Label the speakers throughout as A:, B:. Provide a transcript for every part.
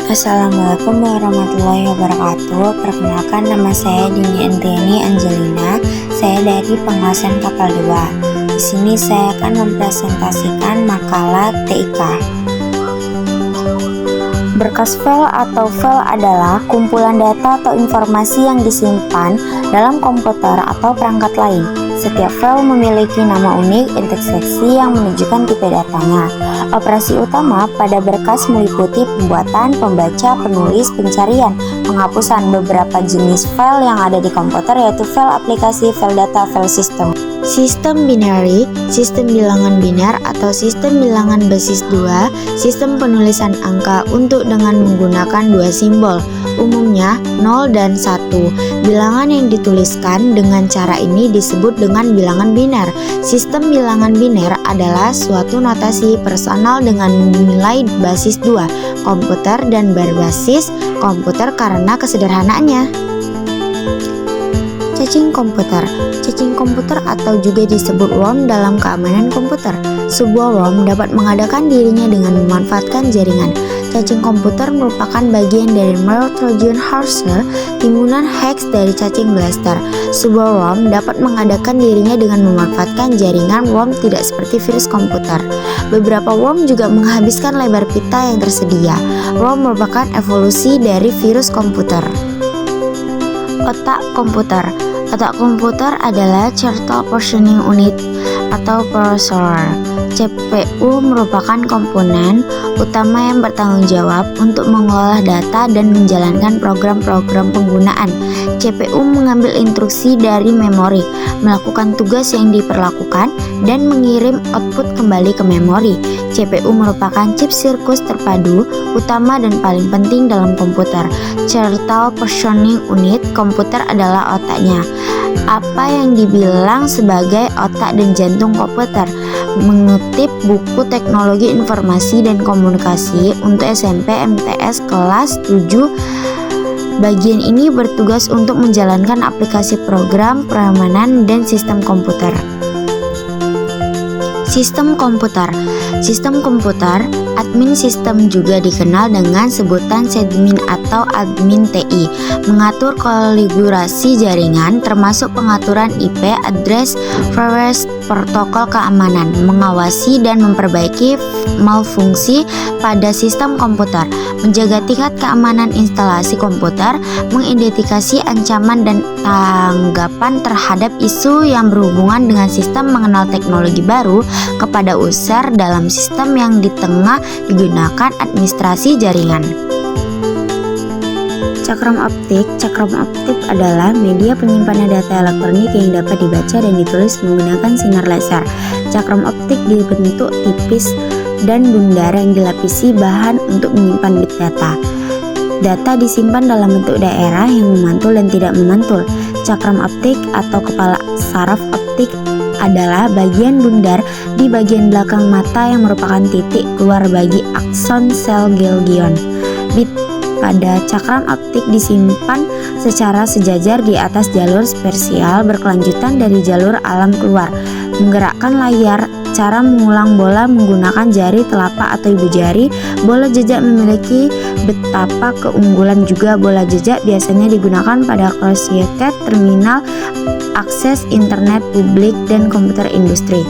A: Assalamualaikum warahmatullahi wabarakatuh. Perkenalkan, nama saya Dini Andriani Angelina. Saya dari pengawasan kapal 2. Di sini saya akan mempresentasikan makalah TIK. Berkas file atau file adalah kumpulan data atau informasi yang disimpan dalam komputer atau perangkat lain. Setiap file memiliki nama unik interseksi yang menunjukkan tipe datanya. Operasi utama pada berkas meliputi pembuatan, pembaca, penulis, pencarian, penghapusan beberapa jenis file yang ada di komputer, yaitu file aplikasi, file data, file sistem. Sistem binary, sistem bilangan biner atau sistem bilangan basis 2, sistem penulisan angka untuk dengan menggunakan dua simbol, umumnya 0 dan 1. Bilangan yang dituliskan dengan cara ini disebut dengan bilangan biner. Sistem bilangan biner adalah suatu notasi personal dengan nilai basis 2, komputer dan berbasis komputer karena kesederhanaannya. Cacing komputer. Cacing komputer atau juga disebut worm dalam keamanan komputer. Sebuah worm dapat mengadakan dirinya dengan memanfaatkan jaringan. Cacing komputer merupakan bagian dari malware Trojan horse, timbunan hex dari cacing blaster. Sebuah worm dapat mengadakan dirinya dengan memanfaatkan jaringan worm, tidak seperti virus komputer. Beberapa worm juga menghabiskan lebar pita yang tersedia. Worm merupakan evolusi dari virus komputer. Otak komputer. Otak komputer adalah Central Processing Unit atau prosesor. CPU merupakan komponen utama yang bertanggung jawab untuk mengolah data dan menjalankan program-program penggunaan. CPU mengambil instruksi dari memori, melakukan tugas yang diperlakukan, dan mengirim output kembali ke memori. CPU merupakan chip sirkus terpadu utama dan paling penting dalam komputer. Central Processing Unit komputer adalah otaknya. Apa yang dibilang sebagai otak dan jantung komputer? Mengutip buku Teknologi Informasi dan Komunikasi untuk SMP MTS kelas 7, bagian ini bertugas untuk menjalankan aplikasi program, permainan, dan sistem komputer. Sistem komputer. Sistem komputer, admin sistem juga dikenal dengan sebutan sysadmin atau admin TI, mengatur konfigurasi jaringan termasuk pengaturan IP address, firewall, protokol keamanan, mengawasi dan memperbaiki malfungsi pada sistem komputer, menjaga tingkat keamanan instalasi komputer, mengidentifikasi ancaman dan tanggapan terhadap isu yang berhubungan dengan sistem, mengenal teknologi baru kepada user dalam sistem yang di tengah digunakan administrasi jaringan. Cakram optik. Cakram optik adalah media penyimpanan data elektronik yang dapat dibaca dan ditulis menggunakan sinar laser. Cakram optik dibentuk tipis dan bundar yang dilapisi bahan untuk menyimpan bit data. Data disimpan dalam bentuk daerah yang memantul dan tidak memantul. Cakram optik atau kepala saraf optik adalah bagian bundar di bagian belakang mata yang merupakan titik keluar bagi akson sel ganglion. Bit pada cakram optik disimpan secara sejajar di atas jalur spasial berkelanjutan dari jalur alam keluar. Menggerakkan layar. Cara mengulang bola menggunakan jari telapak atau ibu jari. Bola jejak memiliki betapa keunggulan juga. Bola jejak biasanya digunakan pada closed-circuit terminal akses internet publik dan komputer industri.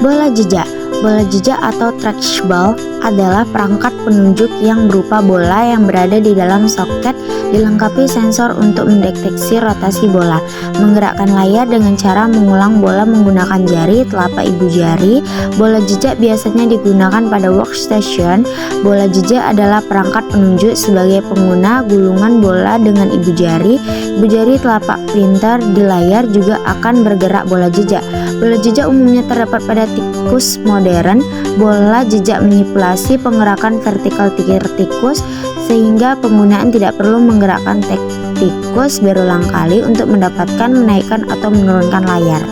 A: Bola jejak. Bola jejak atau trackball adalah perangkat penunjuk yang berupa bola yang berada di dalam soket, dilengkapi sensor untuk mendeteksi rotasi bola. Menggerakkan layar dengan cara mengulang bola menggunakan jari telapak ibu jari. Bola jejak biasanya digunakan pada workstation. Bola jejak adalah perangkat penunjuk sebagai pengguna gulungan bola dengan ibu jari. Ibu jari telapak printer di layar juga akan bergerak bola jejak. Bola jejak umumnya terdapat pada tikus modern. Bola jejak manipulasi penggerakan vertikal tikus sehingga penggunaan tidak perlu menggerakkan tikus berulang kali untuk mendapatkan menaikkan atau menurunkan layar.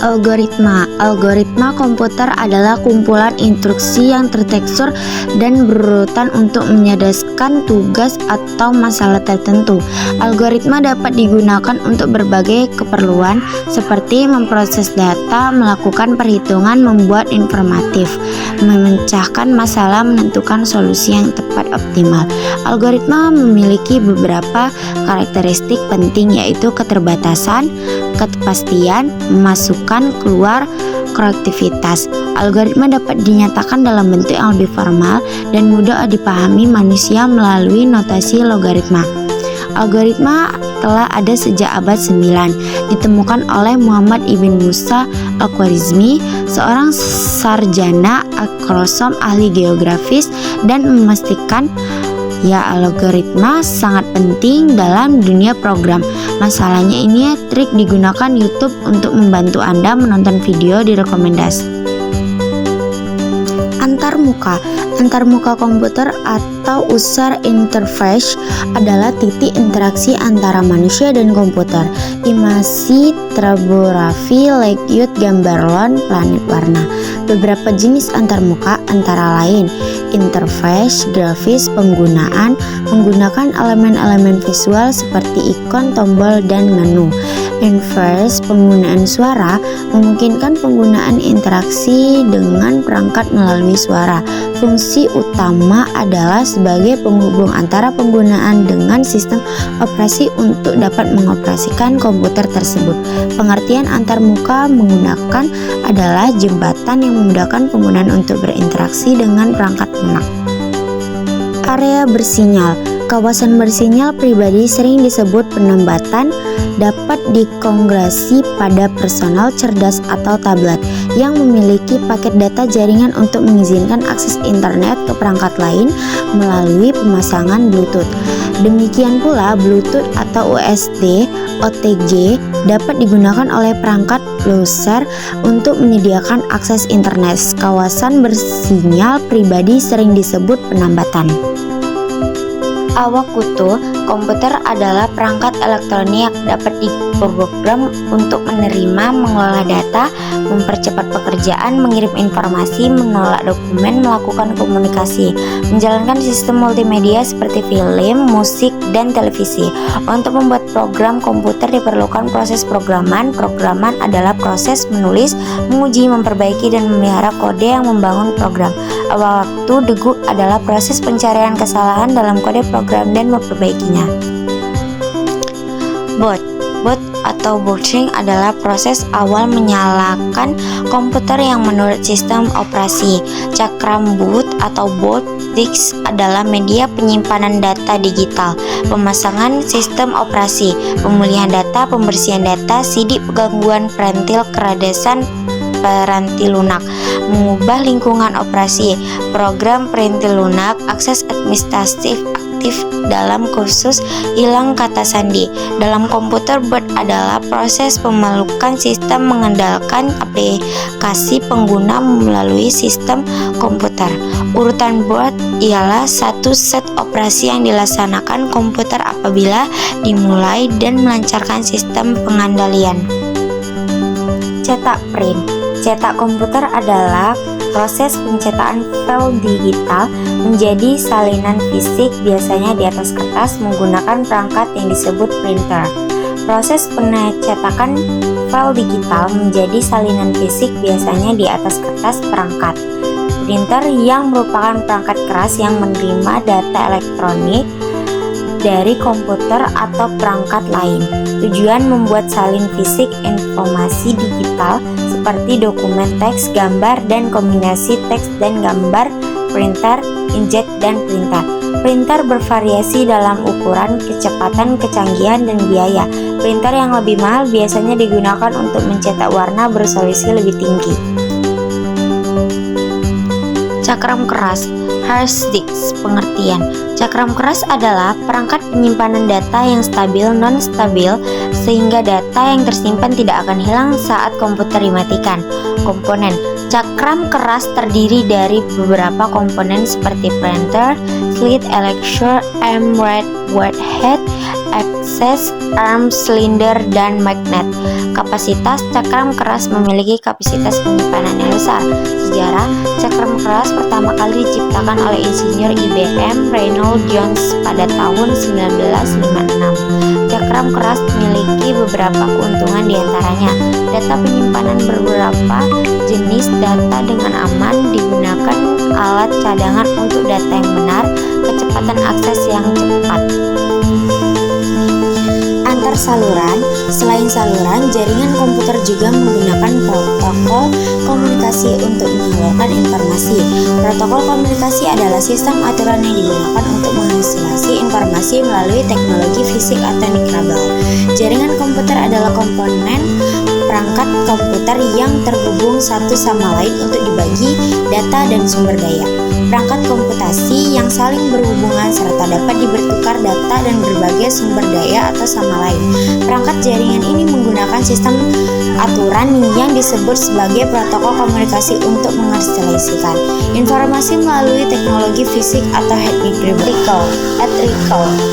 A: Algoritma. Algoritma komputer adalah kumpulan instruksi yang terstruktur dan berurutan untuk menyelesaikan tugas atau masalah tertentu. Algoritma dapat digunakan untuk berbagai keperluan seperti memproses data, melakukan perhitungan, membuat informatif, memecahkan masalah, menentukan solusi yang tepat optimal. Algoritma memiliki beberapa karakteristik penting, yaitu keterbatasan, kepastian, masukkan, keluar, kreativitas. Algoritma dapat dinyatakan dalam bentuk yang lebih formal dan mudah dipahami manusia melalui notasi logaritma. Algoritma telah ada sejak abad 9, ditemukan oleh Muhammad ibn Musa al-Khwarizmi, seorang sarjana akronom ahli geografis, dan memastikan algoritma sangat penting dalam dunia program. Masalahnya ini trik digunakan YouTube untuk membantu Anda menonton video direkomendasi. Antarmuka komputer atau user interface adalah titik interaksi antara manusia dan komputer. Imasi, topografi, layout, gambar LON, planet warna. Beberapa jenis antarmuka antara lain interface grafis, menggunakan elemen-elemen visual seperti ikon, tombol, dan menu. Interface penggunaan suara memungkinkan penggunaan interaksi dengan perangkat melalui suara. Fungsi utama adalah sebagai penghubung antara penggunaan dengan sistem operasi untuk dapat mengoperasikan komputer tersebut. Pengertian antarmuka menggunakan adalah jembatan yang memudahkan penggunaan untuk berinteraksi dengan perangkat lunak. Area bersinyal. Kawasan bersinyal pribadi sering disebut penempatan, dapat dikonfigurasi pada personal cerdas atau tablet yang memiliki paket data jaringan untuk mengizinkan akses internet ke perangkat lain melalui pemasangan Bluetooth. Demikian pula Bluetooth atau USB OTG dapat digunakan oleh perangkat browser untuk menyediakan akses internet. Kawasan bersinyal pribadi sering disebut penempatan. Awak kutu. Komputer adalah perangkat elektronik yang dapat diprogram untuk menerima, mengelola data, mempercepat pekerjaan, mengirim informasi, menolak dokumen, melakukan komunikasi, menjalankan sistem multimedia seperti film, musik, dan televisi. Untuk membuat program komputer diperlukan proses programan. Programan adalah proses menulis, menguji, memperbaiki, dan memelihara kode yang membangun program. Waktu degu adalah proses pencarian kesalahan dalam kode program dan memperbaikinya. Boot atau booting adalah proses awal menyalakan komputer yang menurut sistem operasi. Cakram boot atau boot disk adalah media penyimpanan data digital, pemasangan sistem operasi, pemulihan data, pembersihan data, sidik gangguan perantil, kecerdasan perantil lunak, mengubah lingkungan operasi, program perantil lunak, akses administratif aktif dalam kursus hilang kata sandi. Dalam komputer, boot adalah proses pemalukan sistem mengandalkan aplikasi pengguna melalui sistem komputer. Urutan boot ialah satu set operasi yang dilaksanakan komputer apabila dimulai dan melancarkan sistem pengendalian. Cetak print. Cetak komputer adalah proses pencetakan file digital menjadi salinan fisik, biasanya di atas kertas menggunakan perangkat yang disebut printer. Proses pencetakan file digital menjadi salinan fisik, biasanya di atas kertas perangkat. Printer yang merupakan perangkat keras yang menerima data elektronik dari komputer atau perangkat lain. Tujuan membuat salin fisik informasi digital seperti dokumen teks, gambar, dan kombinasi teks dan gambar, printer, inkjet, dan printer. Printer bervariasi dalam ukuran, kecepatan, kecanggihan, dan biaya. Printer yang lebih mahal biasanya digunakan untuk mencetak warna beresolusi lebih tinggi. Cakram keras, hard disk. Pengertian: cakram keras adalah perangkat penyimpanan data yang stabil, non-stabil, sehingga data yang tersimpan tidak akan hilang saat komputer dimatikan. Komponen: cakram keras terdiri dari beberapa komponen seperti printer, slide, electrode, RAM, warhead, akses, arm, silinder, dan magnet. Kapasitas cakram keras memiliki kapasitas penyimpanan yang besar. Sejarah, cakram keras pertama kali diciptakan oleh insinyur IBM Reynold Jones pada tahun 1956. Cakram keras memiliki beberapa keuntungan, diantaranya data penyimpanan beberapa jenis data dengan aman, digunakan alat cadangan untuk data yang benar, kecepatan akses yang cepat. Antar saluran, selain saluran, jaringan komputer juga menggunakan protokol komunikasi untuk menyalurkan informasi. Protokol komunikasi adalah sistem aturan yang digunakan untuk menghasilkan informasi melalui teknologi fisik atau kabel. Jaringan komputer adalah komponen perangkat komputer yang terhubung satu sama lain untuk dibagi data dan sumber daya. Perangkat komputasi yang saling berhubungan serta dapat bertukar data dan berbagai sumber daya atau sama lain. Perangkat jaringan ini menggunakan sistem aturan yang disebut sebagai protokol komunikasi untuk menghasilkan informasi melalui teknologi fisik atau electrical.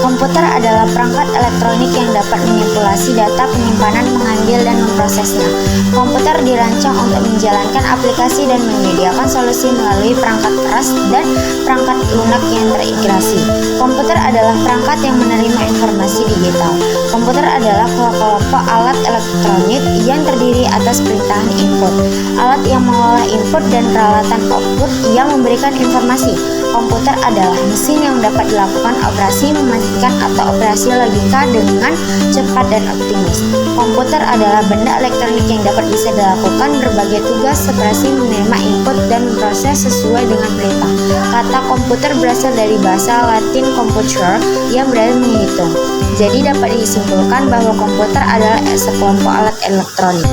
A: Komputer adalah perangkat elektronik yang dapat memanipulasi data penyimpanan, mengambil dan memprosesnya. Komputer dirancang untuk menjalankan aplikasi dan menyediakan solusi melalui perangkat keras dan perangkat lunak yang terintegrasi. Komputer adalah perangkat yang menerima informasi digital. Komputer adalah kelompok alat elektronik yang terdiri atas perintahan input, alat yang mengolah input, dan peralatan output yang memberikan informasi. Komputer adalah mesin yang dapat dilakukan operasi memastikan atau operasi logika dengan cepat dan optimis. Komputer adalah benda elektronik yang dapat bisa dilakukan berbagai tugas seperti menerima input dan memproses sesuai dengan perintah. Kata komputer berasal dari bahasa Latin computere yang berarti menghitung. Jadi dapat disimpulkan bahwa komputer adalah sekelompok alat elektronik.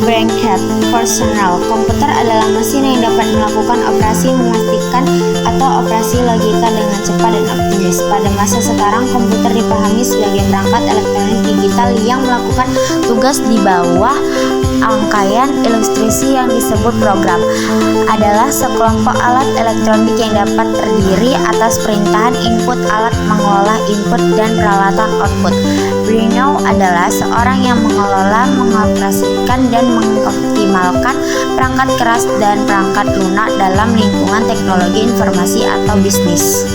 A: Braincat personal. Komputer adalah mesin yang dapat melakukan operasi memastikan atau operasi logika dengan cepat dan optimis. Pada masa sekarang, komputer dipahami sebagai perangkat elektronik digital yang melakukan tugas di bawah rangkaian instruksi yang disebut program. Adalah sekelompok alat elektronik yang dapat terdiri atas perintahan input, alat mengolah input, dan peralatan output. Brainiac adalah seorang yang mengelola, mengoperasikan, dan mengoptimalkan perangkat keras dan perangkat lunak dalam lingkungan teknologi informasi atau bisnis.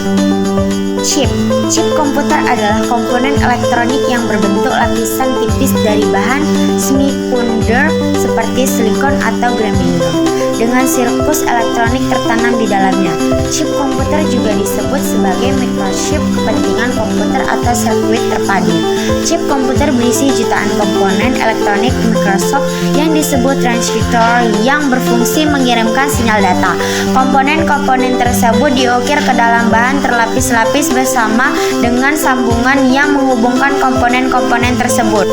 A: Chip komputer adalah komponen elektronik yang berbentuk lapisan tipis dari bahan semiconductor seperti silikon atau germanium dengan sirkus elektronik tertanam di dalamnya. Chip komputer juga disebut sebagai microchip kepentingan komputer atau sirkuit terpadu. Chip komputer berisi jutaan komponen elektronik Microsoft yang disebut transistor yang berfungsi mengirimkan sinyal data. Komponen-komponen tersebut diukir ke dalam bahan terlapis-lapis bersama dengan sambungan yang menghubungkan komponen-komponen tersebut.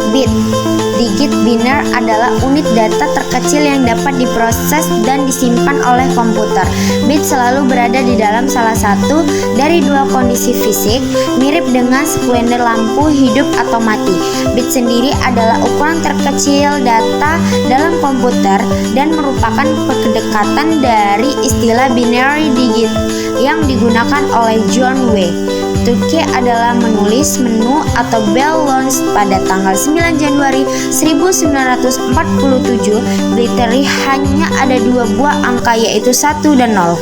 A: Bit. Digit biner adalah unit data terkecil yang dapat diproses dan disimpan oleh komputer. Bit selalu berada di dalam salah satu dari dua kondisi fisik, mirip dengan sekuender lampu hidup atau mati. Bit sendiri adalah ukuran terkecil data dalam komputer dan merupakan pendekatan dari istilah binary digit yang digunakan oleh John W. Tukey adalah menulis menu atau bell launch pada tanggal 9 Januari 1947. Literally hanya ada dua buah angka yaitu 1 dan 0.